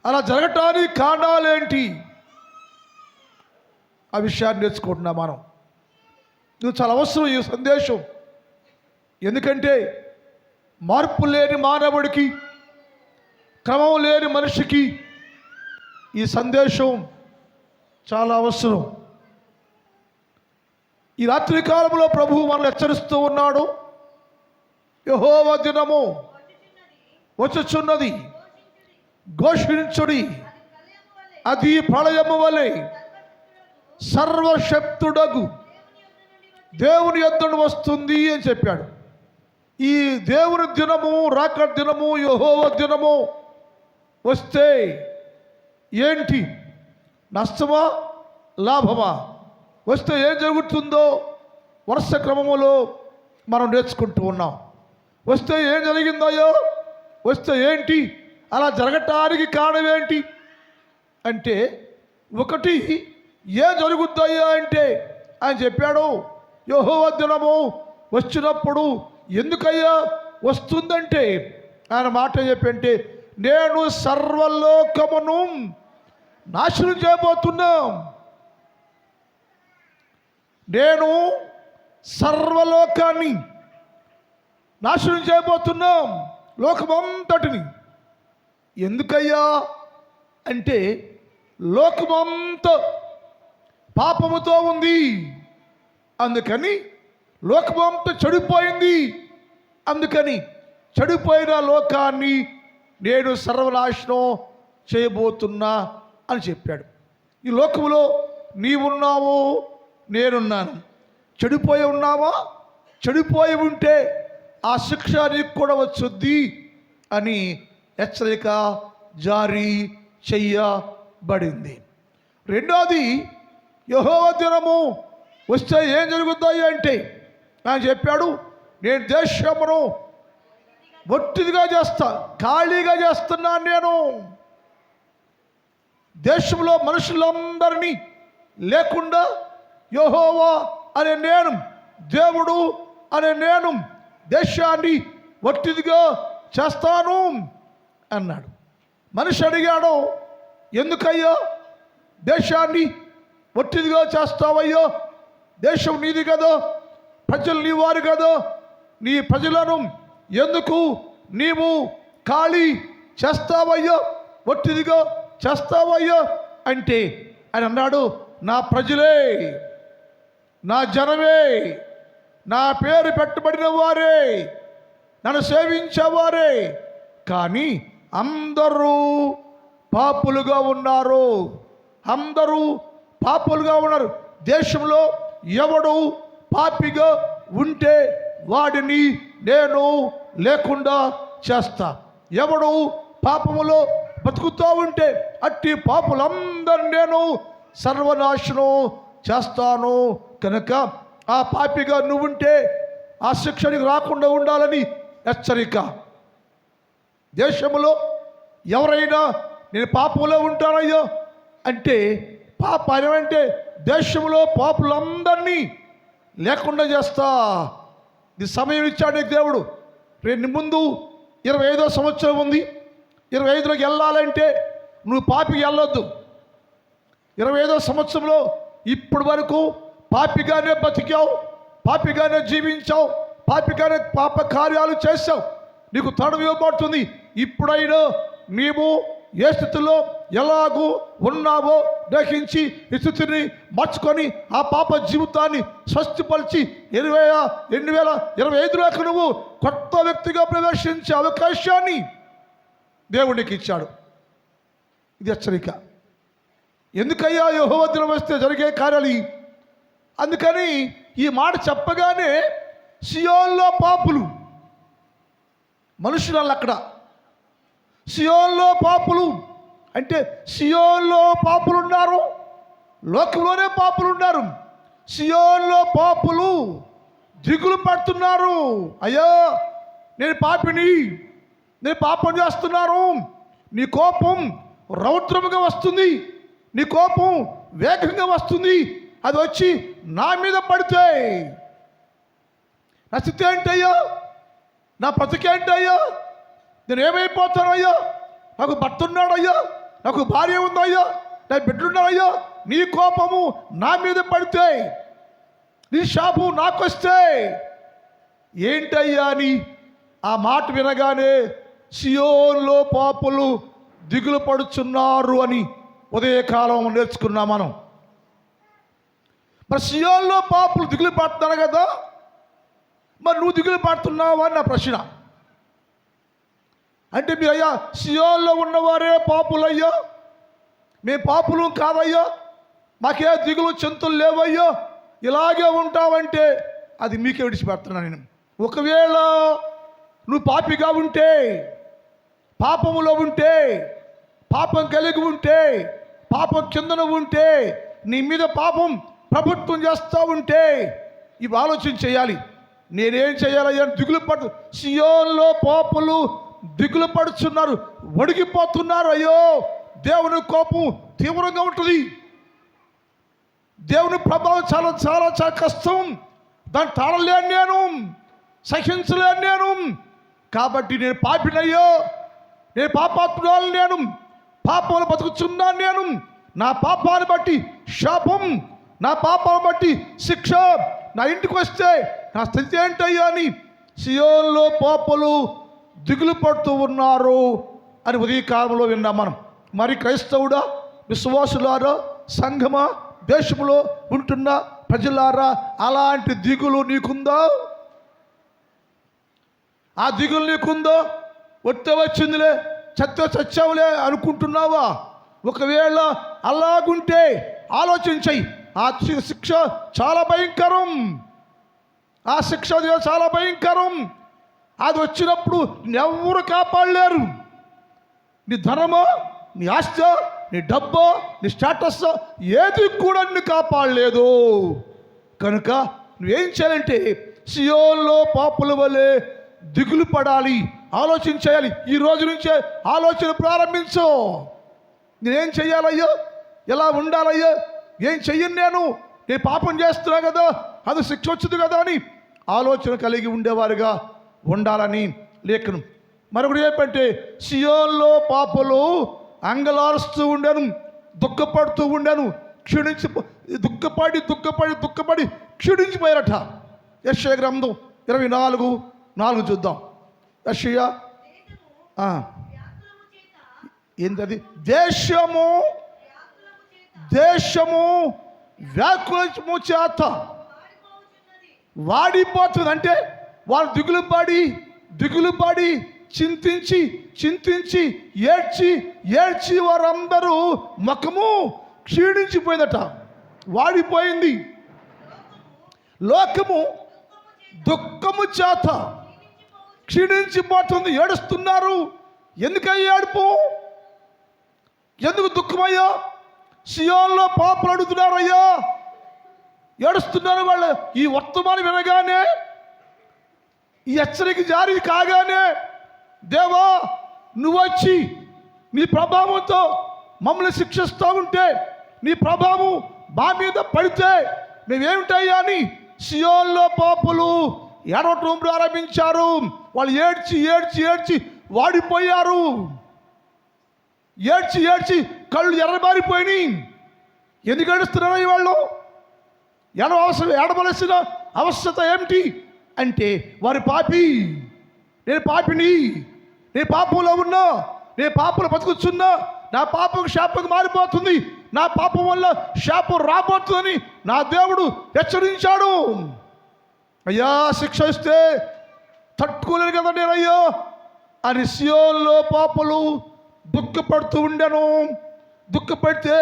అలా జరగటానికి కారణాలేంటి? ఆ విషయాన్ని నేర్చుకుంటున్నాం మనం. ఇది చాలా అవసరం ఈ సందేశం. ఎందుకంటే మార్పు లేని మానవుడికి, క్రమం లేని మనిషికి ఈ సందేశం చాలా అవసరం. ఈ రాత్రి కాలంలో ప్రభువు మనల్ని హెచ్చరిస్తూ ఉన్నాడు. యెహోవా దినము వచ్చుచున్నది, ఘోషించుడి, అది ప్రళయము వలె సర్వశక్తుడగు దేవుని యొద్ద నుండి వస్తుంది అని చెప్పాడు. ఈ దేవుని దినము, రాకడ దినము, యెహోవా దినము వస్తే ఏంటి? నష్టమా, లాభమా? వస్తే ఏం జరుగుతుందో వరుస క్రమములో మనం నేర్చుకుంటూ ఉన్నాం. వస్తే ఏం జరిగిందయ్యో, వస్తే ఏంటి, అలా జరగటానికి కారణం ఏంటి అంటే, ఒకటి ఏం జరుగుతాయో అంటే ఆయన చెప్పాడు, యెహోవా దినము వచ్చినప్పుడు ఎందుకయ్యా వస్తుందంటే ఆయన మాట చెప్పంటే, నేను సర్వలోకమును నాశనం చేయబోతున్నా. నేను సర్వలోకాన్ని నాశనం చేయబోతున్నాం, లోకమంతటిని. ఎందుకయ్యా అంటే లోకమంతా పాపముతో ఉంది, అందుకని లోకమంతా చెడిపోయింది, అందుకని చెడిపోయిన లోకాన్ని నేను సర్వనాశనం చేయబోతున్నా అని చెప్పాడు. ఈ లోకములో నీవున్నావు, నేనున్నాను. చెడిపోయి ఉన్నావా? చెడిపోయి ఉంటే ఆ శిక్ష నీకు కూడా వచ్చుద్ది అని హెచ్చరిక జారీ చెయ్యబడింది. రెండోది, యెహోవా దినము వస్తే ఏం జరుగుతాయి అంటే ఆయన చెప్పాడు, నేను దేశమును ఒట్టిదిగా చేస్తా, ఖాళీగా చేస్తున్నాను. నేను దేశంలో మనుషులందరినీ లేకుండా యెహోవా అనే నేను, దేవుడు అనే నేను దేశాన్ని ఒట్టిదిగా చేస్తాను అన్నాడు. మనిషి అడిగాడు, ఎందుకయ్యో దేశాన్ని ఒట్టిదిగా చేస్తావయ్యో? దేశం నీది కదా, ప్రజలు నీ వారు కదా, నీ ప్రజలను ఎందుకు నీవు ఖాళీ చేస్తావయ్యో, ఒట్టిదిగా చేస్తావయ్యో అంటే ఆయన అన్నాడు, నా ప్రజలే, నా జనమే, నా పేరు పెట్టబడిన వారే, నన్ను సేవించేవారే, కానీ అందరూ పాపులుగా ఉన్నారు. అందరూ పాపులుగా ఉన్నారు. దేశంలో ఎవడు పాపిగా ఉంటే వాడిని నేను లేకుండా చేస్తా. ఎవడు పాపములో బతుకుతూ ఉంటే అట్టి పాపులందరినీ నేను సర్వనాశనం చేస్తాను. కనుక ఆ పాపిగా నువ్వుంటే ఆ శిక్షణకి రాకుండా ఉండాలని హెచ్చరిక. దేశంలో ఎవరైనా నేను పాపంలో ఉంటానయ్యో అంటే పాపం అంటే దేశంలో పాపులందరినీ లేకుండా చేస్తా. ఇది సమయం ఇచ్చాడు నీకు దేవుడు. రేపు ముందు 25వ సంవత్సరం ఉంది. 25లోకి వెళ్ళాలంటే నువ్వు పాపికి వెళ్ళొద్దు. 25వ సంవత్సరంలో ఇప్పటి వరకు పాపిగానే బతికావు, పాపిగానే జీవించావు, పాపిగానే పాప కార్యాలు చేసావు. నీకు తరుణం ఇవ్వబడుతుంది. ఇప్పుడైనా నీవు ఏ స్థితిలో ఎలాగూ ఉన్నావో గ్రహించి ఈ స్థితిని మార్చుకొని ఆ పాప జీవితాన్ని స్వస్థపరిచి 2025లోకి నువ్వు కొత్త వ్యక్తిగా ప్రవేశించే అవకాశాన్ని దేవునికి ఇచ్చాడు. ఇది హెచ్చరిక. ఎందుకయ్యా యెహోవా దినం వస్తే జరిగే కార్యాలు? అందుకని ఈ మాట చెప్పగానే సియోన్లో పాపులు, మనుషులు అక్కడ సియోన్లో పాపులు అంటే సియోన్లో పాపులు ఉన్నారు, లోకంలోనే పాపులు ఉన్నారు. సియోన్లో పాపులు దిగులు పడుతున్నారు. అయ్యో నేను పాపిని, నేను పాపం చేస్తున్నాను. నీ కోపం రౌద్రముగా వస్తుంది, నీ కోపం వేగంగా వస్తుంది. అది వచ్చి నా మీద పడితే నా స్థితి ఏంటయ్యో, నా బ్రతికేంటయ్యో, నేను ఏమైపోతానయ్యో, నాకు భర్త ఉన్నాడయ్యో, నాకు భార్య ఉందయ్యా, నా బిడ్డలున్నారయ్యా, నీ కోపము నా మీద పడితే, నీ శాపం నాకు వస్తే ఏంటయ్యా అని ఆ మాట వినగానే సియోన్లో పాపులు దిగులు పడుచున్నారు అని ఉదయకాలం నేర్చుకున్నాం మనం. మరి సియోన్లో పాపులు దిగులు పడుతున్నారు కదా, మరి నువ్వు దిగులు పడుతున్నావా అని నా ప్రశ్న. అంటే మీరు అయ్యా సియోన్లో ఉన్నవారే పాపులయ్యా, మేము పాపులు కాదయ్యా, మాకే దిగులు చింతలు లేవయ్యా, ఇలాగే ఉంటావంటే అది మీకే విడిచిపెడుతున్నాను నేను. ఒకవేళ నువ్వు పాపిగా ఉంటే, పాపములో ఉంటే, పాపం కలిగి ఉంటే, పాపం కిందన ఉంటే, నీ మీద పాపం ప్రభుత్వం చేస్తూ ఉంటే ఇవి ఆలోచన చేయాలి. నేనేం చేయాలయ్యా దిగులు పడు. సియోన్లో పాపులు దిగులు పడుచున్నారు, వణికిపోతున్నారు. అయ్యో దేవుని కోపం తీవ్రంగా ఉంటుంది, దేవుని ప్రభావం చాలా చాలా చాలా కష్టం, దాన్ని తాళలేను నేను, సహించలేను నేను. కాబట్టి నేను పాపినయ్యో, నేను పాపాత్మురాలు, నేను పాపంలో బతుకుతున్నాను. నేను నా పాపాన్ని బట్టి శాపం, నా పాపాన్ని బట్టి శిక్ష నా ఇంటికి వస్తే నా స్థితి ఏంటయ్యా అని సియోన్లో పాపులు దిగులు పడుతూ ఉన్నారు అని ఉదయకాలంలో విన్నాం మనం. మరి క్రైస్తవుడా, విశ్వాసులారా, సంఘమా, దేశంలో ఉంటున్న ప్రజలారా, అలాంటి దిగులు నీకుందా? ఆ దిగులు నీకుందో? వస్తే వచ్చిందిలే, చచ్చావులే అనుకుంటున్నావా? ఒకవేళ అలాగుంటే ఆలోచించయి. ఆ శిక్ష చాలా భయంకరం, ఆ శిక్ష చాలా భయంకరం. అది వచ్చినప్పుడు ఎవరు కాపాడలేరు. నీ ధనమో, నీ ఆస్తి, నీ డబ్బో, నీ స్టేటస్ ఏది కూడా నిన్ను కాపాడలేదు. కనుక నువ్వేం చేయాలంటే సియోన్లో పాపుల వలె దిగులు పడాలి, ఆలోచన చేయాలి. ఈ రోజు నుంచే ఆలోచన ప్రారంభించు. నేనేం చెయ్యాలయ్యో, ఎలా ఉండాలయ్యో, ఏం చెయ్యను నేను పాపం చేస్తున్నా కదా, అది శిక్ష వచ్చింది కదా అని ఆలోచన కలిగి ఉండేవారుగా ఉండాలని లేఖనం. మరొకటి ఏంటంటే సియోన్లో పాపులు అంగలారుస్తూ ఉండాను, దుఃఖపడుతూ ఉండాను, దుఃఖపడి క్షీణించిపోయారట. యెషయా గ్రంథం 24:4 చూద్దాం. యెషయా ఏంటది? దేశము వ్యాకులము చేత వాడిపోతుంది. అంటే వాళ్ళు దిగులు పడి చింతించి ఏడ్చి వారందరూ ముఖము క్షీణించిపోయిందట, వాడిపోయింది. లోకము దుఃఖము చేత క్షీణించిపోతుంది, ఏడుస్తున్నారు. ఎందుకయ్యా ఏడుపు? ఎందుకు దుఃఖమయ్యా? సియోన్లో పాపులు అడుగుతున్నారు, అయ్యా ఏడుస్తున్నారు. వాళ్ళు ఈ వర్తమానం వినగానే, ఈ హెచ్చరిక జారీ కాగానే, దేవా నువ్వు వచ్చి నీ ప్రభావంతో మమ్మల్ని శిక్షిస్తూ ఉంటే, నీ ప్రభావం మా మీద పడితే మేమేమిటయ్యా అని సియోన్లో పాపులు ఏడవటం ప్రారంభించారు. వాళ్ళు ఏడ్చి వాడిపోయారు. ఏడ్చి కళ్ళు ఎర్రబారిపోయినాయి. ఎందుకు ఏడుస్తున్నారో వాళ్ళు? ఏడవలసిన అవసరత ఏమిటి అంటే, వారి పాపి, నేను పాపిని, నేను పాపంలో ఉన్నా, నేను పాపంలో బతుకుతున్నా, నా పాపం శాపంగా మారిపోతుంది, నా పాపం వల్ల శాపం రాబోతుందని నా దేవుడు హెచ్చరించాడు. అయ్యా శిక్ష ఇస్తే తట్టుకోలేను కదా నేనయ్యో అని సియోన్లో పాపులు దుఃఖపడుతూ ఉండాను. దుఃఖపడితే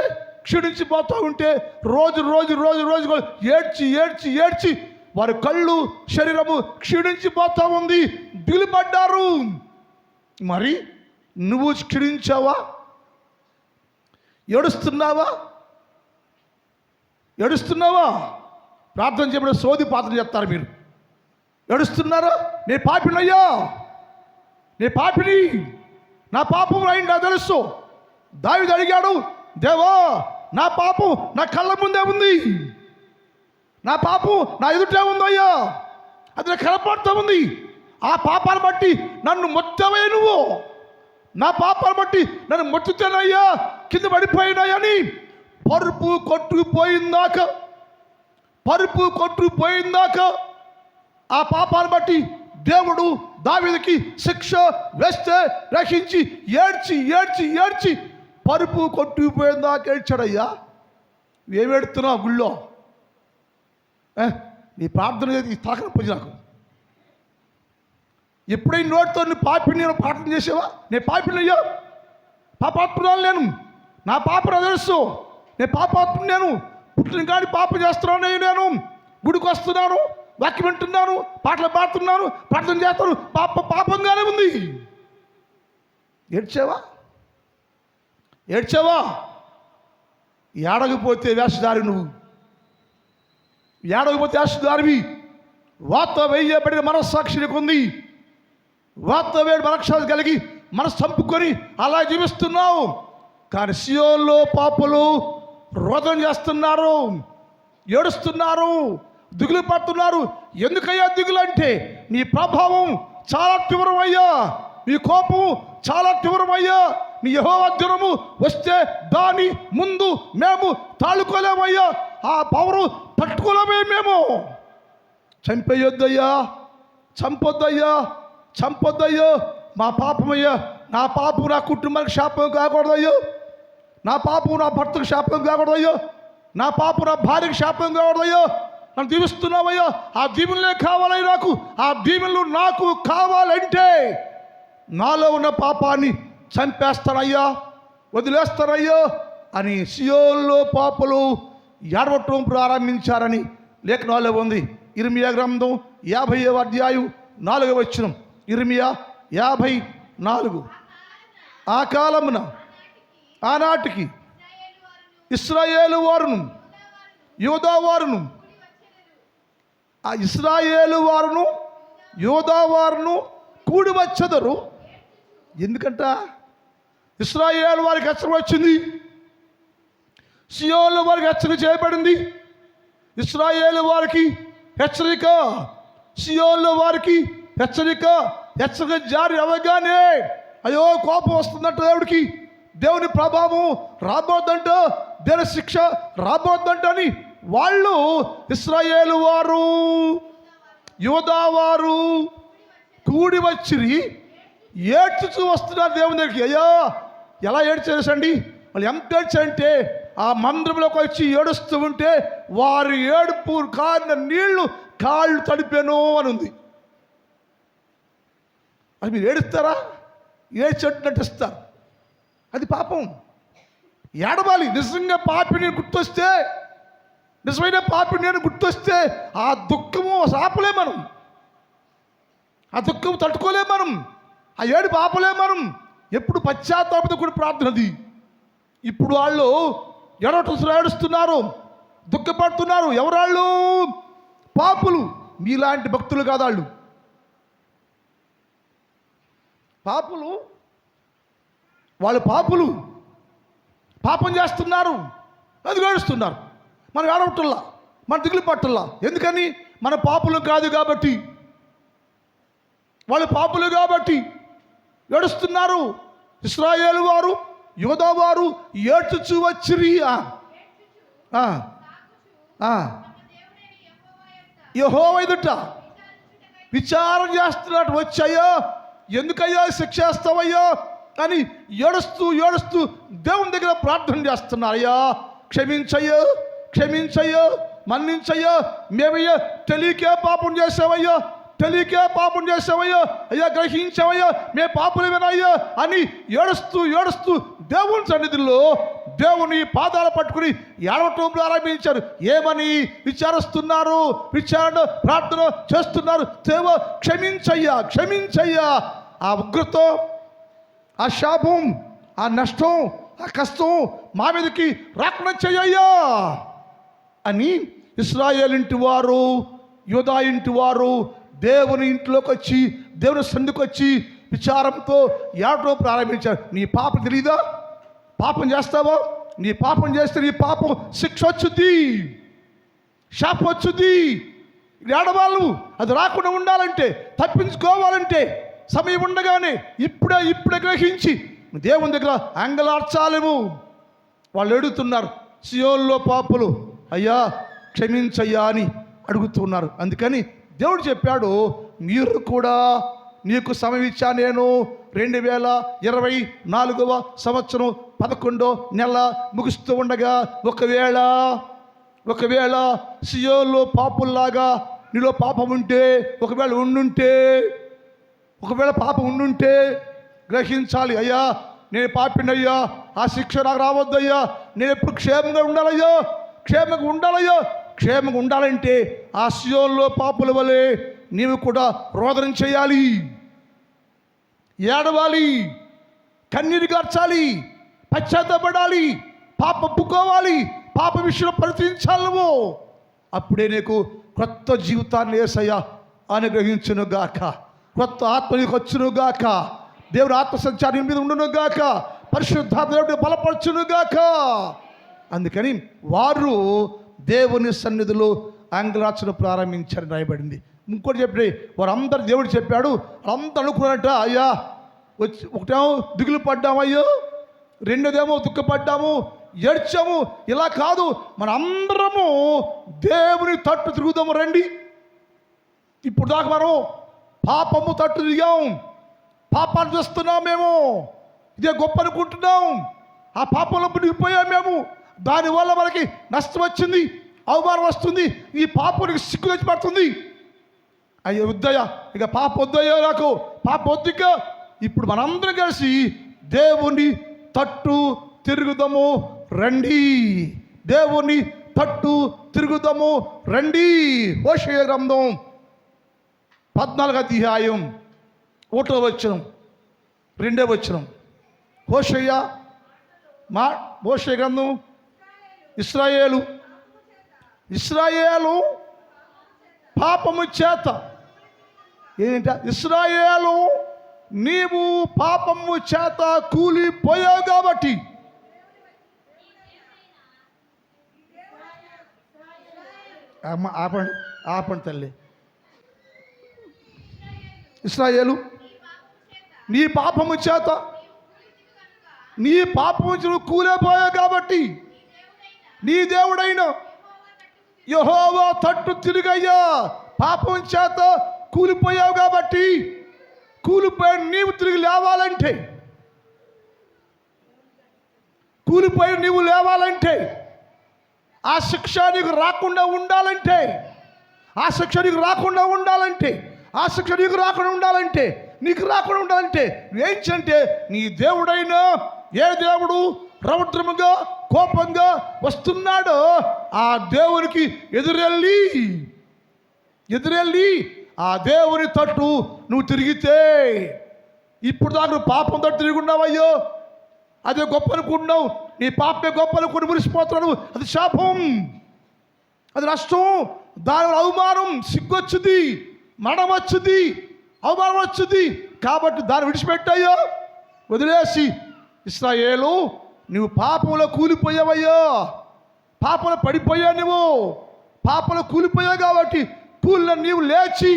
క్షీణించిపోతూ ఉంటే రోజు ఏడ్చి వారి కళ్ళు, శరీరము క్షీణించిపోతూ ఉంది, దిగులుపడ్డారు. మరి నువ్వు క్షీణించావా? ఏడుస్తున్నావా? ప్రార్థన చేయబడి సోది పాత్రలు చెప్తారు మీరు. ఏడుస్తున్నారా? నేను పాపినయ్యా, నేను పాపిని, నా పాపం అయింది నాకు తెలుసు. దావీదు అడిగాడు, దేవా నా పాపం నా కళ్ళ ముందే ఉంది, నా పాపం నా ఎదుటే ఉందయ్యా, అది నాకు కనపడుతూ ఉంది. ఆ పాపాన్ని బట్టి నన్ను మొత్తమే నువ్వు నా పాపాలు బట్టి నన్ను మొత్తుతానయ్యా, కింద పడిపోయినాయని పరుపు కొట్టుకుపోయిందాక ఆ పాపాలు బట్టి దేవుడు దావీదుకి శిక్ష వేస్తే రక్షించి ఏడ్చి పరుపు కొట్టుకుపోయిందాక ఏడ్చాడయ్యా. ఏమెడుతున్నావు గుళ్ళో? నీ ప్రార్థన చేసి తాకన పూజ. నాకు ఎప్పుడైనా నోటితో నువ్వు పాపిని నేను ప్రార్థన చేసావా? నేను పాపిని అయ్యా, పాపాత్మురాలు నేను, నా పాపను తెలుసు, నేను పాపాత్ముని, నేను పుట్టిన కాడి పాపం చేస్తున్నాను, నేను గుడికి వస్తున్నాను, వాక్యం వింటున్నాను, పాటలు పాడుతున్నాను, ప్రార్థన చేస్తాను, పాపంగానే ఉంది. ఏడ్చావా? ఏడకపోతే వేషధారి నువ్వు, ఏడకపోతే వేషధారివి. వార్త వేయబడిన మనస్సాక్షి నీకు ఉంది. వార్త వేడి మనస్సాక్షి కలిగి మనసు చంపుకొని అలా జీవిస్తున్నావు. కానీ సియోన్లో పాపులు రోదన చేస్తున్నారు, ఏడుస్తున్నారు, దిగులు పడుతున్నారు. ఎందుకయ్యా దిగులు అంటే, నీ ప్రభావం చాలా తీవ్రమయ్యా, నీ కోపం చాలా తీవ్రమయ్యా, నీ యెహోవా దినము వస్తే దాని ముందు మేము తాళుకోలేమయ్యా, ఆ పవరు తట్టుకోలేమే మేము. చంపేయొద్దయ్యా, చంపొద్దయ్యో, మా పాపమయ్యా, నా పాపం నా కుటుంబానికి శాపం కాకూడదయ్యో, నా పాపం నా భర్తకు శాపం కాకూడదయ్యో, నా పాపం నా భార్యకు శాపం కాకూడదయ్యో. నన్ను దీవిస్తున్నావయ్యా, ఆ దీవెనలే కావాలయ్యా నాకు, ఆ దీవెనలు నాకు కావాలంటే నాలో ఉన్న పాపాన్ని చంపేస్తానయ్యా, వదిలేస్తానయ్యా అని సియోన్లో పాపులు ఏడవటం ప్రారంభించారని లేఖనాల్లో ఉంది. ఇర్మియా గ్రంథం 50వ అధ్యాయం 4వ వచనం. ఇర్మియా 54. ఆ కాలమున ఆనాటికి ఇశ్రాయేలు వారును యూదా వారును, ఆ ఇశ్రాయేలు వారును యూదా వారును కూడి వచ్చెదరు. ఎందుకంట? ఇశ్రాయేలు వారికి హెచ్చరిక వచ్చింది, సియోను వారికి హెచ్చరిక చేయబడింది. ఇశ్రాయేలు వారికి హెచ్చరిక, సియోను వారికి హెచ్చరిక జారి అవ్వగానే అయ్యో కోపం వస్తుందంట దేవుడికి, దేవుని ప్రభావం రాబోద్దంట, దేవుని శిక్ష రాబోద్దంట అని వాళ్ళు ఇశ్రాయేలు వారు యూదా వారు కూడి వచ్చిరి, ఏడ్చుతూ వస్తున్నారు దేవుని దగ్గరికి. అయ్యా ఎలా ఏడ్చేసండి వాళ్ళు, ఎంత ఏడ్చంటే ఆ మందిరంలోకి వచ్చి ఏడుస్తూ ఉంటే వారి ఏడుపు కారిన నీళ్లు కాళ్ళు తడిపాను అని ఉంది. అది మీరు ఏడుస్తారా? ఏడ్చేట్టు నటిస్తారు. అది పాపం. ఏడవాలి. నిజంగా పాపి నేను గుర్తొస్తే, నిజమైన పాపి నేను గుర్తొస్తే ఆ దుఃఖము ఆపలే మనం, ఆ దుఃఖం తట్టుకోలే మనం, ఆ ఏడు పాపలే మనం. ఎప్పుడు పశ్చాత్తాపంతో కూడా ప్రార్థనది. ఇప్పుడు వాళ్ళు ఏడుస్తున్నారు, దుఃఖపడుతున్నారు. ఎవరాళ్ళు? పాపులు. మీలాంటి భక్తులు కాదు వాళ్ళు. పాపులు, వాళ్ళు పాపులు, పాపం చేస్తున్నారు, అది ఏడుస్తున్నారు. మనం ఏడవటల్లా, మన దిగులు పట్టల్లా. ఎందుకని? మన పాపులు కాదు కాబట్టి, వాళ్ళు పాపులు కాబట్టి ఏడుస్తున్నారు. ఇశ్రాయేలు వారు యూదా వారు ఏడ్చుచూ వచ్చిరి. యెహోవా ఎదుట విచారం చేస్తున్నట్టు వచ్చాయో, ఎందుకయ్యా శిక్షేస్తావయ్యా అని ఏడుస్తూ దేవుని దగ్గర ప్రార్థన చేస్తున్నారు. అయ్యా క్షమించయ్యో, మన్నించయ్యో, మేమయ్యా తెలియకే పాపం చేసావయ్యా, అయ్యా గ్రహించావయ్యా, మే పాపులమేనయ్యా అని ఏడుస్తూ దేవుని సన్నిధిలో దేవుని పాదాలు పట్టుకుని ఏడవటం ప్రారంభించారు. ఏమని విచారిస్తున్నారు? విచారణ ప్రార్థన చేస్తున్నారు. దేవా క్షమించయ్యా, ఆ ఉగ్రతో, ఆ శాపం, ఆ నష్టం, ఆ కష్టం మా మీదకి రాకుండా చెయ్యయ్యా అని ఇశ్రాయేలు ఇంటి వారు యూదా ఇంటి వారు దేవుని ఇంట్లోకి వచ్చి, దేవుని సన్నిధికి వచ్చి విచారంతో ఏడవటం ప్రారంభించారు. నీ పాపం తెలీదా? పాపం చేస్తావో? నీ పాపం చేస్తే నీ పాపం శిక్ష వచ్చుద్ది, శాపం వచ్చుద్ది. ఏడవాళ్ళు అది రాకుండా ఉండాలంటే, తప్పించుకోవాలంటే సమయం ఉండగానే ఇప్పుడే గ్రహించి దేవుని దగ్గర అంగలార్చాలేము. వాళ్ళు అడుగుతున్నారు, సియోన్లో పాపులు, అయ్యా క్షమించయ్యా అని అడుగుతున్నారు. అందుకని దేవుడు చెప్పాడు, మీరు కూడా నీకు సమయం ఇచ్చా నేను 2024వ సంవత్సరం 11వ నెల ముగుస్తూ ఉండగా ఒకవేళ సియోన్లో పాపుల్లాగా నీలో పాపం ఉంటే, ఒకవేళ పాపం ఉండుంటే గ్రహించాలి. అయ్యా నేను పాపినయ్యా, ఆ శిక్ష నాకు రావద్దయ్యా, నేను ఎప్పుడు క్షేమంగా ఉండాలంటే ఆ సియోన్లో పాపుల వలె నీవు కూడా రోదన చేయాలి, ఏడవాలి, కన్నీరు గార్చాలి, పశ్చాత్తపడాలి, పాప ఒప్పుకోవాలి, పాప విషయంలో పరిశీలించాలి నువ్వు. అప్పుడే నీకు కొత్త జీవితాన్ని యేసయ్య అనుగ్రహించును గాక, కొత్త ఆత్మ నీకు వచ్చును గాక, దేవుడు ఆత్మ సంచారం మీద ఉండును గాక, పరిశుద్ధాత్మ దేవుడు బలపరచును గాక. అందుకని వారు దేవుని సన్నిధిలో అంగలార్చన ప్రారంభించారని రాయబడింది. ఇంకోటి చెప్పి వారందరూ దేవుడు చెప్పాడు, వాళ్ళందరూ అనుకున్నారట, అయ్యా ఒకటేమో దిగులు పడ్డామయ్యో, రెండోదేమో దుఃఖపడ్డాము, ఏడ్చాము. ఇలా కాదు, మన అందరము దేవుని తట్టు తిరుగుదాము రండి. ఇప్పుడు దాకా మనం పాపము తట్టు తిరిగాం, పాపాన్ని చేస్తున్నాం, మేము ఇదే గొప్ప అనుకుంటున్నాం, ఆ పాపంలో మునిగిపోయాం మేము, దానివల్ల మనకి నష్టం వచ్చింది, అవమానం వస్తుంది, ఈ పాపానికి సిగ్గు తెచ్చి పడుతుంది. అయ్యో వద్దయ్యా, ఇక పాప వద్దయ్యా, నాకు పాప వద్దిక. ఇప్పుడు మనందరం కలిసి దేవుని తట్టు తిరుగుదాము రండి, దేవుని తట్టు తిరుగుదాము రండి. హోషేయ గ్రంథం 14వ అధ్యాయం 1వ వచనం 2వ వచనం. హోషేయ గ్రంథం, ఇశ్రాయేలు పాపము చేత, ఏంట ఇశ్రాయేలు నీవు పాపము చేత కూలిపోయావు కాబట్టి, ఆపండి తల్లి. ఇశ్రాయేలు నీ పాపము చేత నువ్వు కూలిపోయావు కాబట్టి నీ దేవుడైన యెహోవా తట్టు తిరుగయ్యా. పాపం చేత కూలిపోయావు కాబట్టి, కూలిపోయి నీవు తిరిగి లేవాలంటే, ఆ శిక్ష నీకు రాకుండా ఉండాలంటే, నువ్వేం చేయంటే, నీ దేవుడైనా ఏ దేవుడు రౌద్రముగా కోపంగా వస్తున్నాడో ఆ దేవునికి ఎదురెళ్ళి ఆ దేవుని తట్టు నువ్వు తిరిగితే, ఇప్పుడు దాకా నువ్వు పాపం తట్టు తిరిగి ఉన్నావయ్యో, అదే గొప్ప అనుకుంటున్నావు, నీ పాపే గొప్ప అనుకుని మురిసిపోతున్నావు, అది శాపం, అది నష్టం, దానివల్ల అవమానం, సిగ్గొచ్చుది, మరణం వచ్చుది, అవమానం వచ్చుది. కాబట్టి దాన్ని విడిచిపెట్టాయో, వదిలేసి, ఇశ్రాయేలు నువ్వు పాపంలో కూలిపోయావయ్యో, పాపంలో పడిపోయావు, నువ్వు పాపంలో కూలిపోయావు కాబట్టి నీవు లేచి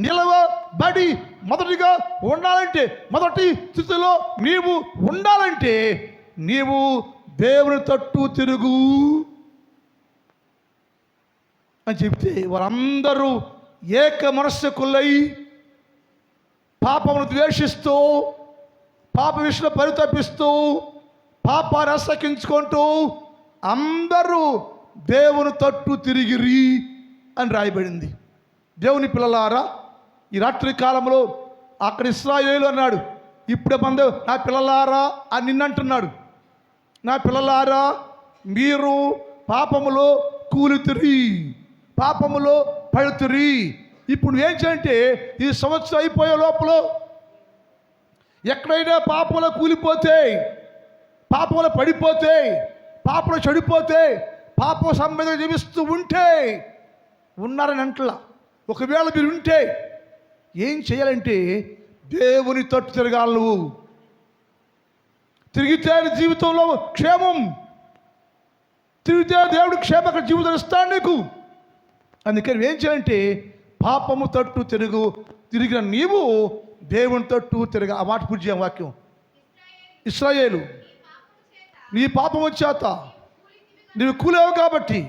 నిలవబడి మొదటిగా ఉండాలంటే, మొదటి స్థితిలో నీవు ఉండాలంటే నీవు దేవుని తట్టు తిరుగు అని చెప్తే, వారందరూ ఏక మనస్కులై పాపమును ద్వేషిస్తూ, పాప విషయంలో పరితపిస్తూ, పాపాన్ని అసహించుకుంటూ అందరూ దేవుని తట్టు తిరిగిరి అని రాయబడింది. దేవుని పిల్లలారా, ఈ రాత్రి కాలంలో అక్కడ ఇశ్రాయేలు అన్నాడు, ఇప్పుడే మంది నా పిల్లలారా అని నిన్నంటున్నాడు. నా పిల్లలారా, మీరు పాపములో కూలితిరి, పాపములో పడుతురి. ఇప్పుడు నువ్వేం చేయంటే, ఈ సంవత్సరం అయిపోయే లోపల ఎక్కడైనా పాపంలో కూలిపోతే, పాపంలో పడిపోతే, పాపంలో చెడిపోతే, పాప సంబంధంగా జీవిస్తూ ఉంటే, ఉన్నారని అంటలా, ఒకవేళ మీరు ఉంటే ఏం చేయాలంటే దేవుని తట్టు తిరగాలి. నువ్వు తిరిగితే జీవితంలో క్షేమం, తిరిగితే దేవుడు క్షేమక జీవితం ఇస్తాడు నీకు. అందుకని ఏం చేయాలంటే పాపము తట్టు తిరిగిన నీవు దేవుని తట్టు తిరగ. ఆ మాట పూజ వాక్యం. ఇశ్రాయేలు, నీ పాపము చేత నీవు కూలేవు కాబట్టి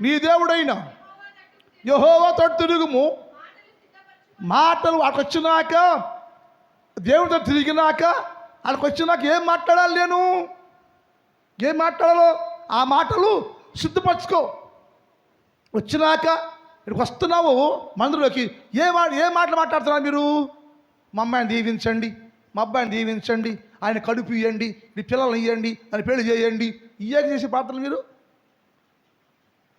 నీ దేవుడైన యెహోవా తట్టు తిరుగుము. మాటలు అక్కడికి వచ్చినాక, దేవుడితో తిరిగినాక అక్కడికి వచ్చినాక ఏం మాట్లాడాలి? ఏం మాట్లాడాలో ఆ మాటలు సిద్ధపరచుకో. వచ్చినాక ఇక్కడికి వస్తున్నావు మందిరంలోకి, ఏ మాటలు మాట్లాడుతున్నారు మీరు? మా అమ్మాయిని దీవించండి, మా అబ్బాయిని దీవించండి, ఆయన కడుపు ఇవ్వండి, మీ పిల్లల్ని ఇవ్వండి, ఆయన పెళ్లి చేయండి. ఇయ్యాక చేసే ప్రార్థనలు మీరు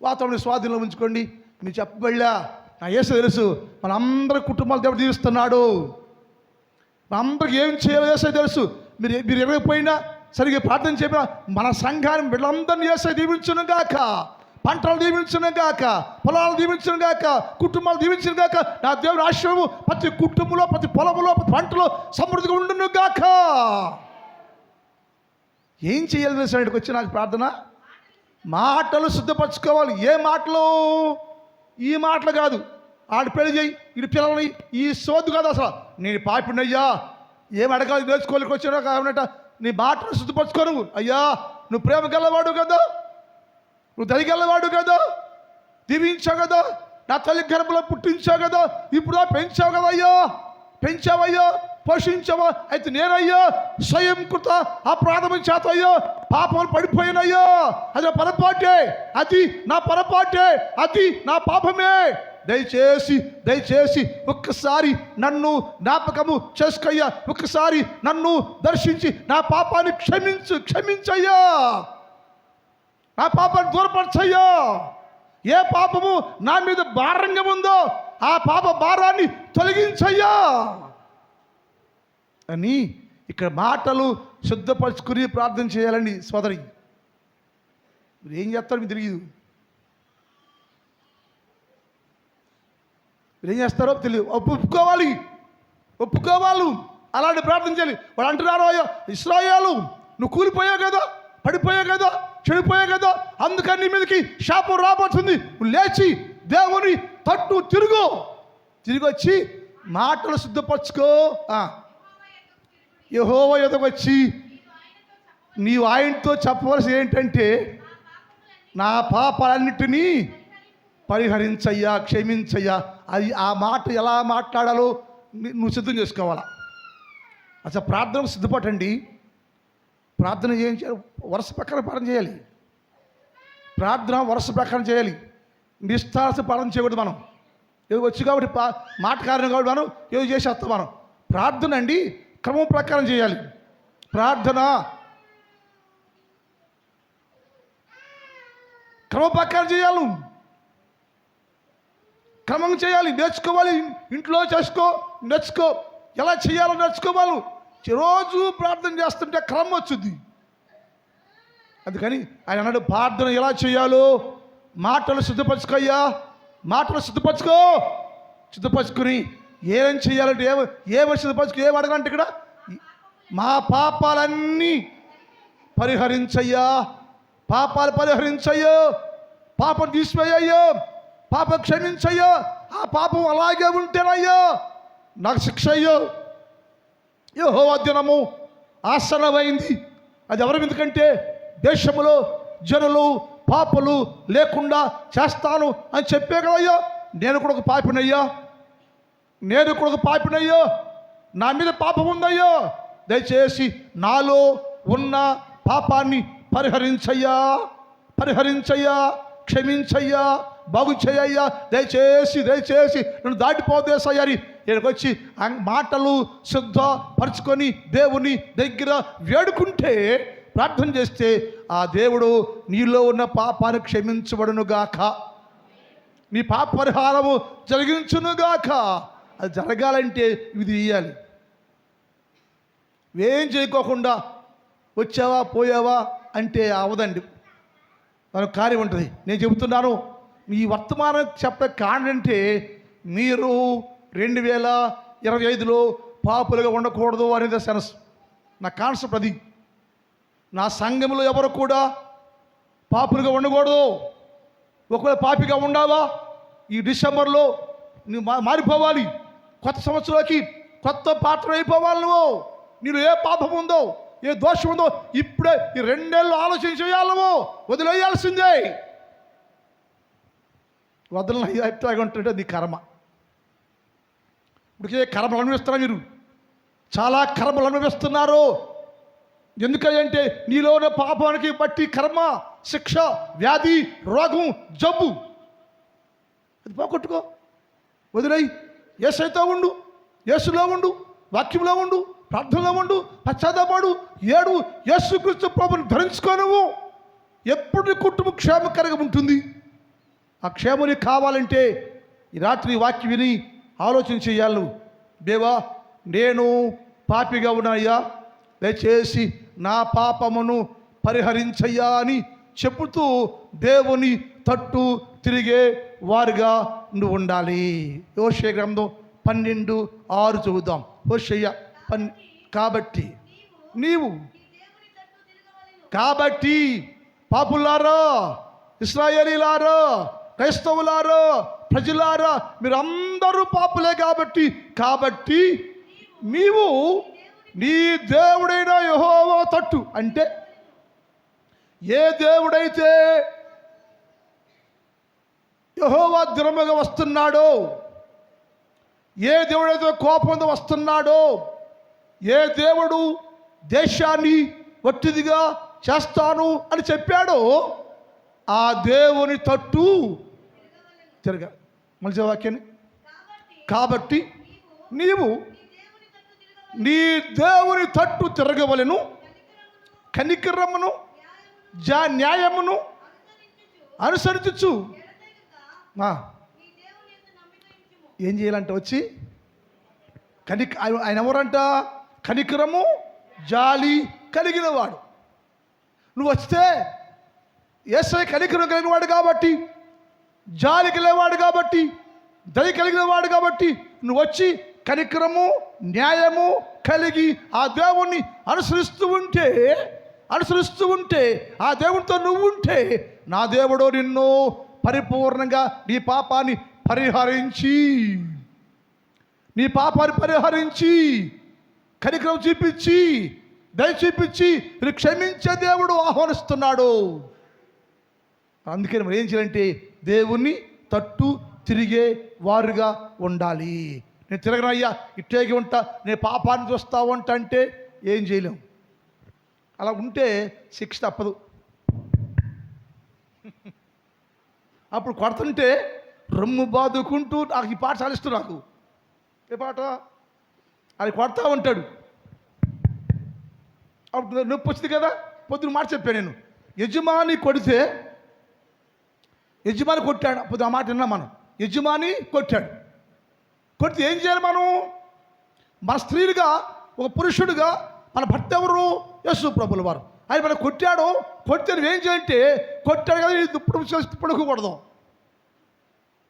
వాతావరణం స్వాధీనంలో ఉంచుకోండి. మీరు చెప్పబడిలా నా యేసు తెలుసు, మన అందరి కుటుంబాలు దేవుడు దీవిస్తున్నాడు. మన అందరికి ఏం చేయాలో యేసు తెలుసు. మీరు ఎరగపోయినా సరిగ్గా ప్రార్థన చెప్పినా మన సంఘాన్ని వీళ్ళందరినీ యేసు దీవించును గాక, పంటలు దీవించును గాక, పొలాలు దీవించును గాక, కుటుంబాలు దీవించును గాక. నా దేవుని ఆశీర్వాదము ప్రతి కుటుంబంలో, ప్రతి పొలంలో, ప్రతి పంటలో సమృద్ధిగా ఉండును గాక. ఏం చేయాలి తెలుసు ఇక్కడికి వచ్చి నాకు ప్రార్థన? మాటలు శుద్ధపరచుకోవాలి. ఏ మాటలు? ఈ మాటలు కాదు. ఆడు పెళ్లి చేయి, ఇది పిల్లల్ని, ఈ సోదు కాదు అసలు. నేను పాపినయ్యా, ఏం అడగాలి నేర్చుకోలేక వచ్చినా కావాలంట. నీ మాటలు శుద్ధపరచుకోను. అయ్యా నువ్వు ప్రేమ గలవాడు కదా, నువ్వు దయగలవాడు కదా, దీవించావు కదా, నా తల్లి గర్భంలో పుట్టించావు కదా, ఇప్పుడు పెంచావు కదా అయ్యా, పెంచావయ్యా, పోషించావా. అయితే నేనయ్యా స్వయం కృత అపరాధం చేత అయ్యా పాపం పడిపోయినయ్యా. అది నా పొరపాటే, అది నా పొరపాటే, అది నా పాపమే. దయచేసి ఒక్కసారి నన్ను జ్ఞాపకము చేసుకోయ్యా. ఒక్కసారి నన్ను దర్శించి నా పాపాన్ని క్షమించయ్యా, నా పాపాన్ని దూరపరచయ్యా. ఏ పాపము నా మీద భారంగా ఉందో ఆ పాప భారాన్ని తొలగించయ్యా అని ఇక్కడ మాటలు శుద్ధపరచుకుని ప్రార్థన చేయాలండి సోదరి. మీరు ఏం చేస్తారు మీకు తెలియదు, మీరు ఏం చేస్తారో తెలియదు. ఒప్పుకోవాలి. అలాంటి ప్రార్థన చేయాలి. వాడు అంటున్నారు, అయ్యో ఇశ్రాయేలు నువ్వు కూలిపోయావు కదా, పడిపోయావు కదా, చెడిపోయావు కదా, అందుకని నీ మీదకి శాపం రాబోతుంది. నువ్వు లేచి దేవుని తట్టు తిరిగి వచ్చి మాటలు శుద్ధపరచుకో. యెహోవా ఎదుగు వచ్చి నీవు ఆయనతో చెప్పవలసి ఏంటంటే నా పాపాలన్నిటినీ పరిహరించయ్యా, క్షమించయ్యా. అది ఆ మాట ఎలా మాట్లాడాలో నువ్వు సిద్ధం చేసుకోవాలా. అసలు ప్రార్థనకు సిద్ధపడండి. ప్రార్థన ఏం చేయాలి? వరుస ప్రకారం ప్రార్థన చేయాలి. ప్రార్థన వరుస ప్రకారం చేయాలి. నిష్ఠాస ప్రార్థన చేయకూడదు. మనం ఏదో వచ్చి కాబట్టి మాట కారణం కాబట్టి మనం ఏదో చేసేస్తాం. మనం ప్రార్థన అండి క్రమం ప్రకారం చేయాలి. ప్రార్థన క్రమ ప్రకారం చేయాలి, క్రమం చేయాలి, నేర్చుకోవాలి. ఇంట్లో నేర్చుకో, ఎలా చేయాలో నేర్చుకోవాలి. రోజు ప్రార్థన చేస్తుంటే క్రమం వచ్చింది. అందుకని ఆయన అన్నాడు ప్రార్థన ఎలా చేయాలో మాటలు సిద్ధపరచుకోయ్యా, మాటలు సిద్ధపరచుకుని ఏం చేయాలంటే ఏమో సిద్ధపరచుకో. ఏం అడగాలంటే ఇక్కడ మా పాపాలన్నీ పరిహరించయ్యా, పాపాలు పరిహరించయ్యో, పాపం తీసిపోయాయ్యో, పాపం క్షమించయ్యో. ఆ పాపం అలాగే ఉంటేనయ్యో నాకు శిక్ష అయ్యో. యెహోవా దినము ఆసన్నమైంది. అది ఎవరి ఎందుకంటే దేశములో జనులు పాపలు లేకుండా చేస్తాను అని చెప్పే కదయ్యో. నేను కూడా ఒక పాపినయ్యో, నా మీద పాపం ఉందయ్యో. దయచేసి నాలో ఉన్న పాపాన్ని పరిహరించయ్యా, క్షమించయ్యా, బాగు చేయయ్యా. దయచేసి నన్ను దాటిపోదేసయ్యారి. ఇక్కడికి వచ్చి మాటలు శుద్ధపరచుకొని దేవుని దగ్గర వేడుకుంటే, ప్రార్థన చేస్తే ఆ దేవుడు నీలో ఉన్న పాపాన్ని క్షమించబడునుగాక, నీ పాప పరిహారము జరిగించునుగాక. అది జరగాలంటే ఇది ఇయ్యాలి. ఏం చేయకోకుండా వచ్చావా పోయావా అంటే అవదండి, దానికి కార్యం ఉంటుంది. నేను చెబుతున్నాను, ఈ వర్తమానం చెప్పే కారణంటే మీరు 2025లో పాపులుగా ఉండకూడదు అనేది సెన్స్. నా కాన్సెప్ట్ అది. నా సంఘంలో ఎవరు కూడా పాపులుగా ఉండకూడదు. ఒకవేళ పాపిగా ఉండావా ఈ డిసెంబర్లో నువ్వు మారిపోవాలి. కొత్త సంవత్సరంలోకి కొత్త పాత్ర అయిపోవాలి. నీలో ఏ పాపం ఉందో, ఏ దోషం ఉందో ఇప్పుడే ఈ 2 నెలలు ఆలోచన చేయాలి. వదిలేయాల్సిందే. వదలని ఎట్లాగా ఉంటుంటే నీ కర్మ. ఇప్పటికే కర్మలు అనుభవిస్తున్నారు. మీరు చాలా కర్మలు అనుభవిస్తున్నారు. ఎందుకంటే నీలోని పాపానికి బట్టి కర్మ, శిక్ష, వ్యాధి, రోగం, జబ్బు అది పోగొట్టుకో. వదిలేయి. యేసయ్యతో ఉండు, యేసులో ఉండు, వాక్యంలో ఉండు, ప్రార్థనలో ఉండు, పశ్చాత్తాపడు, ఏడు, యేసుక్రీస్తు ప్రభువుని ధరించుకో. నువ్వు ఎప్పుడు కుటుంబం క్షేమకరంగా ఉంటుంది. ఆ క్షేమం నీకు కావాలంటే ఈ రాత్రి వాక్యం విని ఆలోచన చేయాలి. నువ్వు దేవా, నేను పాపిగా ఉన్నాయ్యా, దయచేసి నా పాపమును పరిహరించయ్యా అని చెబుతూ దేవుని తట్టు తిరిగే వారుగా నువ్వు ఉండాలి. హోషేయ గ్రంథం 12:6 చదువుదాం. హోషేయ కాబట్టి నీవు కాబట్టి పాపులారా, ఇశ్రాయేలీలారా, క్రైస్తవులారా, ప్రజలారా, మీరు అందరూ పాపులే. కాబట్టి నీవు నీ దేవుడైన యెహోవా తట్టు, అంటే ఏ దేవుడైతే యెహోవా దినముగా వస్తున్నాడో, ఏ దేవుడైతే కోపంతో వస్తున్నాడో, ఏ దేవుడు దేశాన్ని వట్టిదిగా చేస్తాను అని చెప్పాడో ఆ దేవుని తట్టు తిరగ. మళ్ళీ వాక్యాన్ని, కాబట్టి నీవు నీ దేవుని తట్టు తిరగవలెను, కనికరమును న్యాయమును అనుసరించు. ఏం చేయాలంటే వచ్చి ఆయన ఎవరంట? కనికరము జాలి కలిగిన వాడు. నువ్వు వస్తే యేసయ్య కనికరం కలిగిన వాడు కాబట్టి, జాలి కలిగినవాడు కాబట్టి, దయ కలిగిన వాడు కాబట్టి నువ్వు వచ్చి కనికరము న్యాయము కలిగి ఆ దేవుణ్ణి అనుసరిస్తూ ఉంటే ఆ దేవునితో నువ్వు ఉంటే, నా దేవుడు నిన్ను పరిపూర్ణంగా నీ పాపాన్ని పరిహరించి కనికరం చూపించి దయ చూపించి మీరు క్షమించే దేవుడు ఆహ్వానిస్తున్నాడు. అందుకని మనం ఏం చేయాలంటే దేవుణ్ణి తట్టు తిరిగే వారుగా ఉండాలి. నేను తిరగనయ్యా, ఇట్టేగి ఉంటా, నేను పాపాన్ని చూస్తా ఉంటా అంటే ఏం చేయలేం. అలా ఉంటే శిక్ష తప్పదు. అప్పుడు కొడుతుంటే రొమ్ము బాదుకుంటూ నాకు ఈ పాట చాలిస్తూ, నాకు ఏ పాట అది కొడతా ఉంటాడు. అప్పుడు నొప్పి వచ్చింది కదా. పొద్దున మాట చెప్పాను నేను, యజమాని కొట్టాడు. పొద్దున ఆ మాట విన్నాం మనం. యజమాని కొడితే ఏం చేయాలి మనం? మన స్త్రీలుగా, ఒక పురుషుడిగా మన భర్త ఎవరు? యేసు ప్రభుల వారు. ఆయన మనం కొడితే నువ్వేం చేయాలంటే, కొట్టాడు కదా ఇప్పుడు పడుకోకూడదు.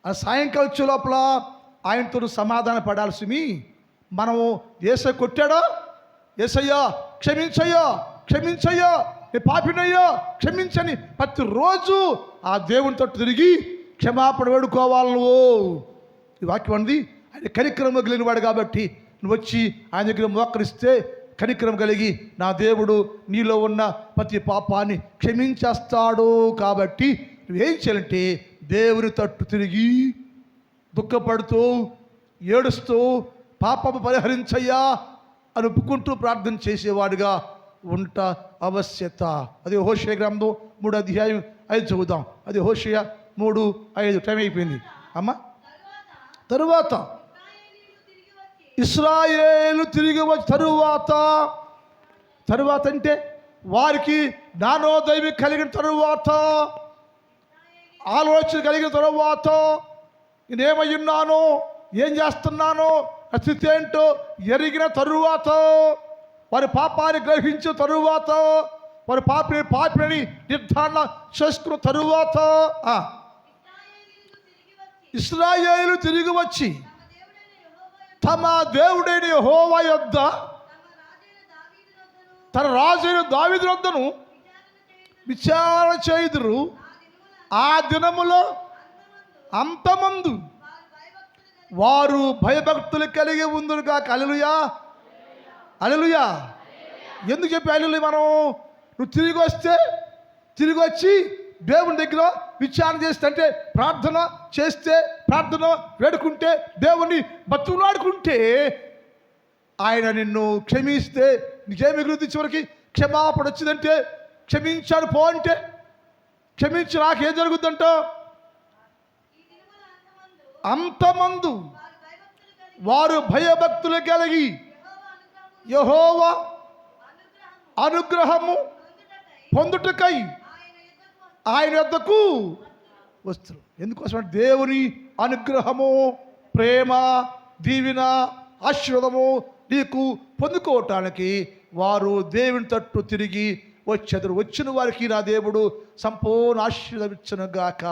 ఆ సాయంకాలం వచ్చే లోపల ఆయనతో సమాధాన పడాల్సి. మనము యేసయ్య కొట్టాడా, యేసయ్యా క్షమించయ్యా నీ పాపినయ్యా క్షమించని ప్రతిరోజు ఆ దేవుని తట్టు తిరిగి క్షమాపణ వేడుకోవాలి. నువ్వు ఈ వాక్యం అంది. ఆయన కనికరం కలిగిన వాడు కాబట్టి నువ్వు వచ్చి ఆయన దగ్గర మోకరిస్తే కనికరం కలిగి నా దేవుడు నీలో ఉన్న ప్రతి పాపాన్ని క్షమించేస్తాడు. కాబట్టి నువ్వేం చేయాలంటే దేవుని తట్టు తిరిగి దుఃఖపడుతూ ఏడుస్తూ పాపము పరిహరించయ్యా అని ఒప్పుకుంటూ ప్రార్థన చేసేవాడుగా ఉంట ఆవశ్యత. అది హోషేయ గ్రంథం 3:5 చదువుదాం. అది హోషేయ 3:5. టైం అయిపోయింది అమ్మా. తరువాత ఇశ్రాయేలు తిరిగి వచ్చి తరువాత అంటే వారికి జ్ఞానోదయం కలిగిన తరువాత, ఆలోచన కలిగిన తరువాత, నేనేమై ఉన్నానో, ఏం చేస్తున్నానో, స్థితి ఏంటో ఎరిగిన తరువాత, వారి పాపాన్ని గ్రహించిన తరువాత, వారి పాపిని నిర్ధారణ చేసుకున్న తరువాత ఇశ్రాయేలు తిరిగి వచ్చి తమ దేవుడైన యెహోవా యొద్ద తన రాజైన దావీదు వద్దను విచారణ చేయుదురు. ఆ దినములో అంతమందు వారు భయభక్తులు కలిగి ఉందురుగా. హల్లెలూయా, హల్లెలూయా. ఎందుకు చెప్పి హల్లెలూయా? మనం నువ్వు తిరిగి వచ్చి దేవుని దగ్గర విచారణ చేస్తే, అంటే ప్రార్థన చేస్తే, ప్రార్థన వేడుకుంటే, దేవుని బతులాడుకుంటే ఆయన నిన్ను క్షమిస్తే నీకేం మిగులుద్ది? చివరికి క్షమాపణ వచ్చిందంటే, క్షమించాడు పో అంటే, క్షమించి నాకేం జరుగుద్దంట? అంతమందు వారు భయభక్తులు కలిగి యెహోవా అనుగ్రహము పొందుటకై ఆయన యొద్దకు వస్తారు. ఎందుకోసం? దేవుని అనుగ్రహము, ప్రేమ, దీవెన, ఆశీర్వాదము నీకు పొందుకోవటానికి వారు దేవుని తట్టు తిరిగి వచ్చేదరు. వచ్చిన వారికి నా దేవుడు సంపూర్ణ ఆశీర్వదించునుగాక.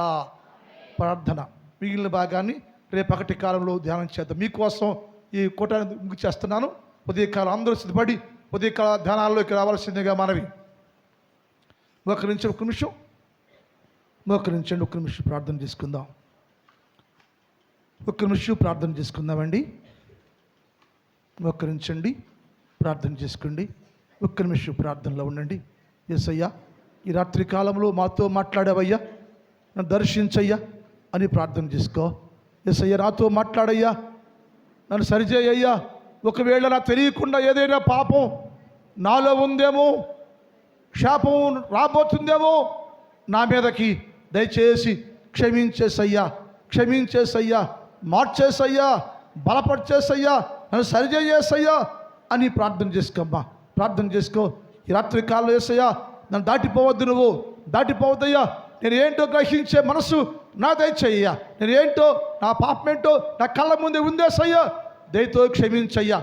ప్రార్థన మిగిలిన భాగాన్ని రేపటి కాలంలో ధ్యానం చేద్దాం. మీకోసం ఈ కూటాన్ని ముగిచేస్తున్నాను. ఉదయకాలం అందరూ సిద్ధపడి ఉదయకాల ధ్యానాల్లోకి రావాల్సిందిగా మనవి. ఒక నిమిషం మోకరించండి. ఒక నిమిషం ప్రార్థన చేసుకుందాం. ఒక నిమిషం ప్రార్థన చేసుకుందామండి. మోకరించండి, ప్రార్థన చేసుకోండి. ఒక్క నిమిషం ప్రార్థనలో ఉండండి. యేసయ్యా, ఈ రాత్రి కాలంలో మాతో మాట్లాడావయ్యా, నన్ను దర్శించయ్యా అని ప్రార్థన చేసుకో. యేసయ్యా, నాతో మాట్లాడయ్యా, నన్ను సరిచేయ్యా. ఒకవేళ నాకు తెలియకుండా ఏదైనా పాపం నాలో ఉందేమో, శాపం రాబోతుందేమో, నా మీదకి దయచేసి క్షమించేసయ్యా, మార్చేసయ్యా, బలపరిచేసయ్యా, నన్ను సరిచేయేసయ్యా అని ప్రార్థన చేసుకోమ్మా. ప్రార్థన చేసుకో. ఈ రాత్రి కాలంలో యేసయ్యా, నన్ను దాటిపోవద్దయ్యా. నేను ఏంటో గ్రహించే మనసు నా దయచేయ్యా. నేను ఏంటో, నా పాపమేంటో నా కళ్ళ ముందే ఉందేసయ్యా, దయతో క్షమించయ్యా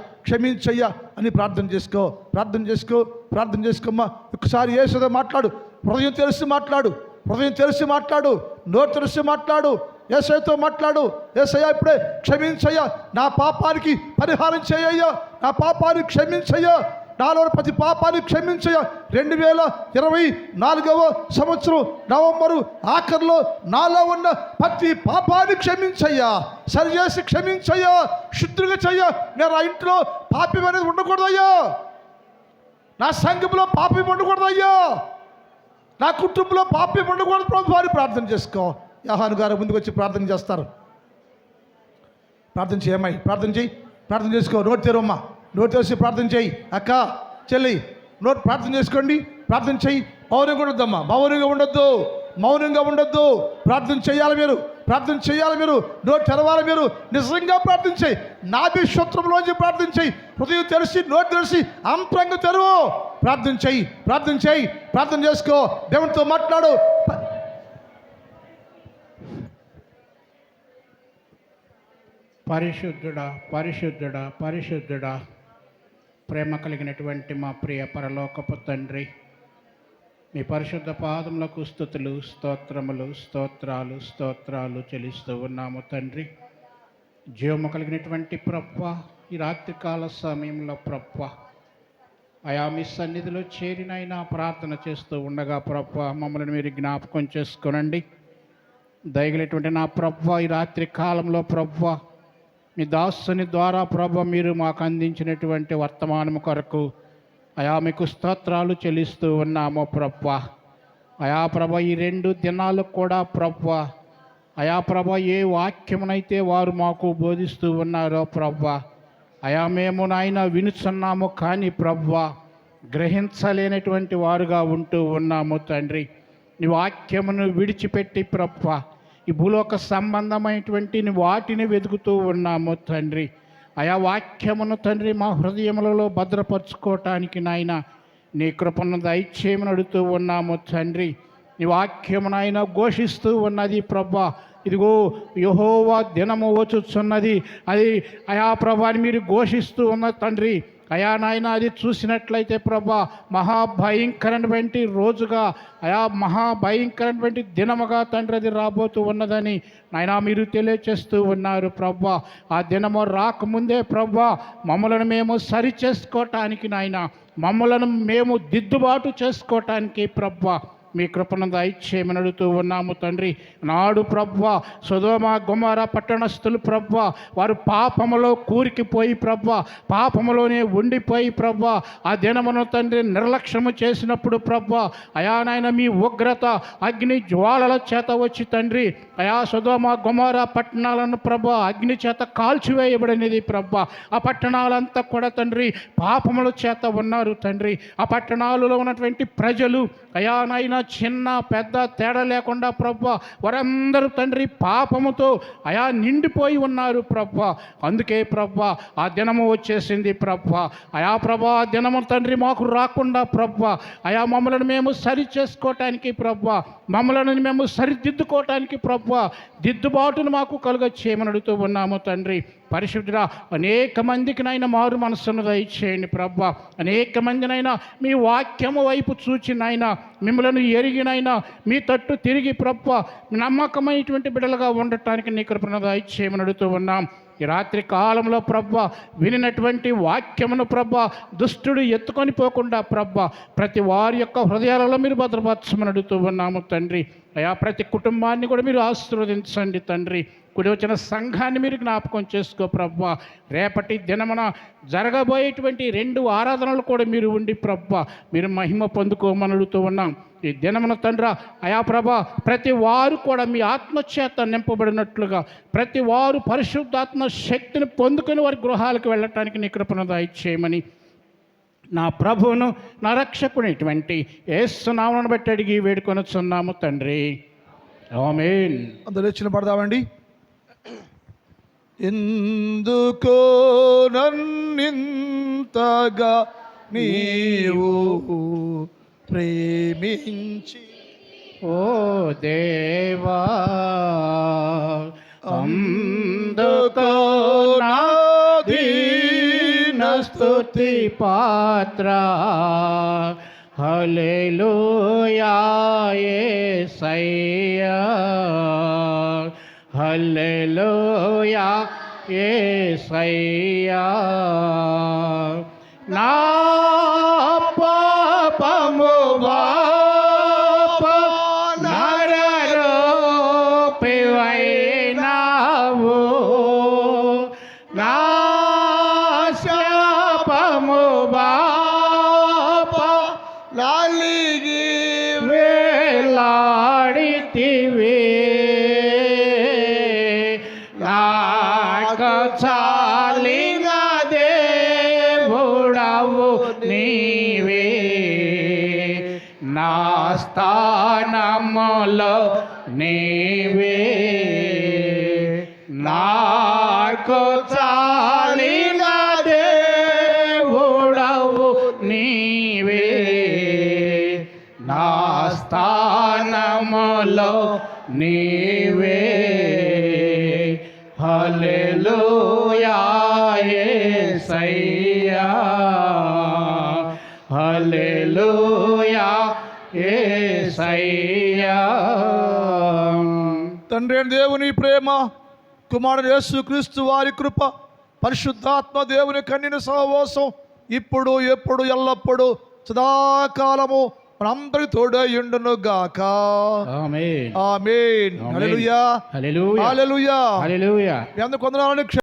అని ప్రార్థన చేసుకోమ్మా. ఒకసారి యేసుతో మాట్లాడు. హృదయం తెలిసి మాట్లాడు. నోరు తెలిసి మాట్లాడు. యేసయ్యతో మాట్లాడు. యేసయ్యా, ఇప్పుడే క్షమించయ్యా, నా పాపానికి పరిహారం చేయయ్యా, నా పాపాన్ని క్షమించయ్యా, నాలో ప్రతి పాపాన్ని క్షమించయ్యా. 2024వ సంవత్సరం నవంబరు ఆఖరిలో నాలో ఉన్న ప్రతి పాపాన్ని క్షమించయ్యా, సరిచేసి క్షమించయ్యా, శుద్ధిగా చెయ్యా. నేను ఆ ఇంట్లో పాపం అనేది ఉండకూడదయ్యా, నా సంఘంలో పాపం ఉండకూడదయ్యా, నా కుటుంబంలో పాపం ఉండకూడదు ప్రభు వారి ప్రార్థన చేసుకో. యోహాను గారు ముందుకు వచ్చి ప్రార్థన చేస్తారు. ప్రార్థన చేయమ్మాయి, ప్రార్థన చేసుకో. నోటి తెరవమ్మా, నోటి తెరిచి ప్రార్థన చేయి. అక్క, చెల్లి, నోటి ప్రార్థన చేసుకోండి. ప్రార్థన చెయ్యి. మౌనంగా ఉండొద్దు. ప్రార్థన చేయాలి మీరు. నోటి తెరవాలి మీరు. నిజంగా ప్రార్థన చేయి. నాభి క్షేత్రంలోంచి ప్రార్థన చేయి. హృదయం తెరిచి, నోటి తెరిచి, అంతరంగం తెరువు. ప్రార్థన చేయి. ప్రార్థన చేసుకో. దేవునితో మాట్లాడు. పరిశుద్ధుడా ప్రేమ కలిగినటువంటి మా ప్రియ పరలోకపు తండ్రి, మీ పరిశుద్ధ పాదములకు స్తుతులు, స్తోత్రాలు చెల్లిస్తూ ఉన్నాము తండ్రి. జీవము కలిగినటువంటి ప్రభువా, ఈ రాత్రికాల సమయంలో ప్రభువా, అయా మీ సన్నిధిలో చేరినైనా ప్రార్థన చేస్తూ ఉండగా ప్రభువా, మమ్మల్ని మీరు జ్ఞాపకం చేసుకోనండి. దయగలిగినటువంటి నా ప్రభువా, ఈ రాత్రి కాలంలో ప్రభువా, మీ దాసుని ద్వారా ప్రభు మీరు మాకు అందించినటువంటి వర్తమానము కొరకు అయా మీకు స్తోత్రాలు చెల్లిస్తూ ఉన్నాము ప్రభు. అయా ప్రభ, ఈ 2 దినాలు కూడా ప్రభు, అయా ప్రభ, ఏ వాక్యమునైతే వారు మాకు బోధిస్తూ ఉన్నారో ప్రభు, అయా మేము నాయన వినుచున్నాము, కానీ ప్రభు గ్రహించలేనటువంటి వారుగా ఉంటూ ఉన్నాము తండ్రి. నీ వాక్యమును విడిచిపెట్టి ప్రభు ఈ భూలోక సంబంధమైనటువంటి వాటిని వెతుకుతూ ఉన్నాము తండ్రి. ఆయా వాక్యమును తండ్రి మా హృదయములలో భద్రపరచుకోవటానికి నాయన నీ కృపను దయచేయమని అడుగుతూ ఉన్నాము తండ్రి. నీ వాక్యము నాయన ఘోషిస్తూ ఉన్నది ప్రభా. ఇదిగో యెహోవా దినము వచ్చుచున్నది, అది అయా ప్రభాని మీరు ఘోషిస్తూ ఉన్న తండ్రి. అయా నాయన అది చూసినట్లయితే ప్రభా, మహాభయంకరమైనటువంటి రోజుగా, అయా మహాభయంకరమైనటువంటి దినముగా తండ్రి అది రాబోతూ ఉన్నదని నాయన మీరు తెలియచేస్తూ ఉన్నారు ప్రభా. ఆ దినము రాకముందే ప్రభా, మమ్మలను మేము సరి చేసుకోవటానికి నాయన, మమ్మలను మేము దిద్దుబాటు చేసుకోవటానికి ప్రభా, మీ కృపను దయచేయమని అడుగుతూ ఉన్నాము తండ్రి. నాడు ప్రభువా సొదొమ గొమొర్రా పట్టణస్థులు ప్రభువా వారు పాపములో కూరికిపోయి ప్రభువా పాపములోనే ఉండిపోయి ప్రభువా ఆ దినమును తండ్రి నిర్లక్ష్యము చేసినప్పుడు ప్రభువా అయా నాయన మీ ఉగ్రత అగ్ని జ్వాలల చేత వచ్చి తండ్రి అయా సొదొమ గొమొర్రా పట్టణాలను ప్రభువా అగ్ని చేత కాల్చివేయబడినది ప్రభువా. ఆ పట్టణాలంతా కూడా తండ్రి పాపముల చేత ఉన్నారు తండ్రి. ఆ పట్టణాలలో ఉన్నటువంటి ప్రజలు అయా నాయన చిన్న పెద్ద తేడా లేకుండా ప్రభువా వారందరూ తండ్రి పాపముతో అయా నిండిపోయి ఉన్నారు ప్రభువా. అందుకే ప్రభువా ఆ దినము వచ్చేసింది ప్రభువా. అయా ప్రభువా ఆ దినము తండ్రి మాకు రాకుండా ప్రభువా అయా మమ్మలను మేము సరి చేసుకోవటానికి ప్రభువా మమ్మలను మేము సరిదిద్దుకోవటానికి ప్రభువా దిద్దుబాటును మాకు కలుగ చేయమని అడుగుతూ ఉన్నాము తండ్రి. పరిశుద్ధుడా అనేక మందికి నైనా మారు మనస్సును దయచేయండి ప్రభువా. అనేక మందినైనా మీ వాక్యము వైపు చూచినైనా మిమ్మలను ఎరిగినైనా మీ తట్టు తిరిగి ప్రభువా నమ్మకమైనటువంటి బిడ్డలుగా ఉండటానికి నీ కృపను దయచేయమని అడుగుతూ ఉన్నాం. ఈ రాత్రి కాలంలో ప్రభువా వినినటువంటి వాక్యమును ప్రభువా దుష్టుడు ఎత్తుకొని పోకుండా ప్రభువా ప్రతి వారి యొక్క హృదయాలలో మీరు భద్రపరచమని అడుగుతూ ఉన్నాము తండ్రి. అయా ప్రతి కుటుంబాన్ని కూడా మీరు ఆశీర్వదించండి తండ్రి. కూడి వచ్చిన సంఘాన్ని మీరు జ్ఞాపకం చేసుకో ప్రభువా. రేపటి దినమున జరగబోయేటువంటి 2 ఆరాధనలు కూడా మీరు ఉండి ప్రభువా మీరు మహిమ పొందుకోమని అడుగుతూ ఉన్నాం. ఈ దినమున తండ్రి అయా ప్రభా ప్రతి వారు కూడా మీ ఆత్మచేత నింపబడినట్లుగా ప్రతి వారు పరిశుద్ధాత్మ శక్తిని పొందుకొని వారి గృహాలకు వెళ్ళటానికి నీ కృపను దయచేయమని నా ప్రభువును నా రక్షకునేటువంటి యేసు నామమును బట్టి అడిగి వేడుకొనుచున్నాము తండ్రి. ఆమేన్. అందరూ వచ్చిన పడదామండి. ఎందుకో నన్నింతగా నీవు ప్రేమించి ఓ దేవా అందుకో నా దీన స్తుతి పాత్ర హల్లెలూయా యేసయ్యా హల్లెలూయా యేసయ్యా. నా పాపము బాప నరరూపివైనావు నా శాపము బాప లాలిగి వేలాడితివి నాకు చాలిన దేవుడవు నీవే నా స్థానములో నీవే నాకు చాలిన దేవుడవు నీవే నా స్థానములో నీవే హల్లెలూయా యేసయ్యా హల్లెలూయా యేసయ్యా. తండ్రి అయిన దేవుని ప్రేమ కుమారుడు యేసుక్రీస్తు వారి కృప పరిశుద్ధాత్మ దేవుని కన్యని సహవాసం ఇప్పుడు ఎప్పుడు ఎల్లప్పుడు సదాకాలము మనందరి తోడయుండును గాక. ఆమేన్. ఆమేన్. హల్లెలూయా. హల్లెలూయా. హల్లెలూయా. హల్లెలూయా. మీ అందరికీ వందనాలు.